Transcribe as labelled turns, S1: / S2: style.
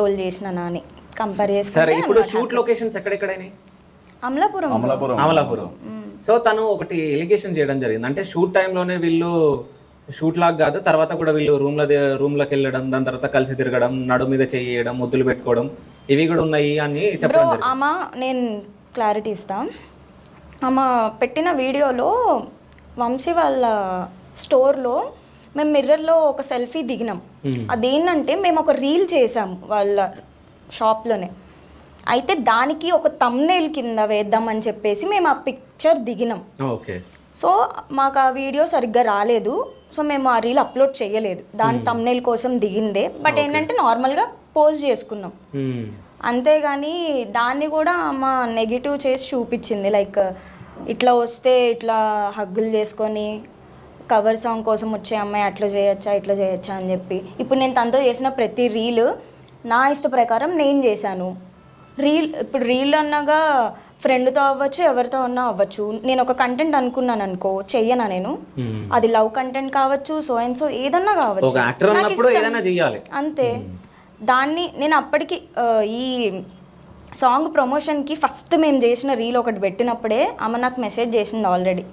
S1: Role చేసిన Nani compare
S2: సరే, ఇప్పుడు
S1: చేసుకుంటే
S2: షూట్ లొకేషన్స్ ఎక్కడెక్కడైనాయి?
S1: అమలాపురం.
S2: అమలాపురం. సో తను ఒకటి ఎలిగేషన్ చేయడం జరిగింది, అంటే షూట్ టైంలోనే వీళ్ళు షూట్ లాగా కాదు, తర్వాత కూడా వీళ్ళు రూమ్లోకి వెళ్ళడం, దాని తర్వాత కలిసి తిరగడం, నడు మీద చేయడం, ముద్దులు పెట్టుకోవడం, ఇవి కూడా ఉన్నాయి అని చెప్పడం జరిగింది.
S1: ఆమె నేను క్లారిటీ ఇస్తా. ఆమె పెట్టిన వీడియోలో వంశీ వాళ్ళ స్టోర్లో మేము మిర్రర్లో ఒక సెల్ఫీ దిగినాం. అదేంటంటే మేము ఒక రీల్ చేసాం వాళ్ళ షాప్లోనే, అయితే దానికి ఒక థంబ్నెయిల్ కింద వేద్దామని చెప్పేసి మేము ఆ పిక్చర్ దిగినాం.
S2: ఓకే.
S1: సో మాకు ఆ వీడియో సరిగ్గా రాలేదు, సో మేము ఆ రీల్ అప్లోడ్ చేయలేదు. దాని థంబ్నెయిల్ కోసం దిగిందే, బట్ ఏంటంటే నార్మల్గా పోస్ట్ చేసుకున్నాం అంతేగాని దాన్ని కూడా మా నెగిటివ్ చేసి చూపించింది. లైక్ ఇట్లా వస్తే ఇట్లా హగ్గులు చేసుకొని కవర్ సాంగ్ కోసం వచ్చే అమ్మాయి అట్లా చేయొచ్చా ఇట్లా చేయొచ్చా అని చెప్పి. ఇప్పుడు నేను తనతో చేసిన ప్రతి రీల్ నా ఇష్ట ప్రకారం నేను చేశాను. ఇప్పుడు రీల్ అన్నగా ఫ్రెండ్తో అవ్వచ్చు, ఎవరితో అన్నా అవ్వచ్చు. నేను ఒక కంటెంట్ అనుకున్నాను అనుకో, చెయ్యనా నేను? అది లవ్ కంటెంట్ కావచ్చు, సో అండ్ సో ఏదన్నా కావచ్చు, అంతే. దాన్ని నేను అప్పటికి ఈ సాంగ్ ప్రమోషన్కి ఫస్ట్ మేము చేసిన రీల్ ఒకటి పెట్టినప్పుడే ఆమె నాకు మెసేజ్ చేసింది ఆల్రెడీ.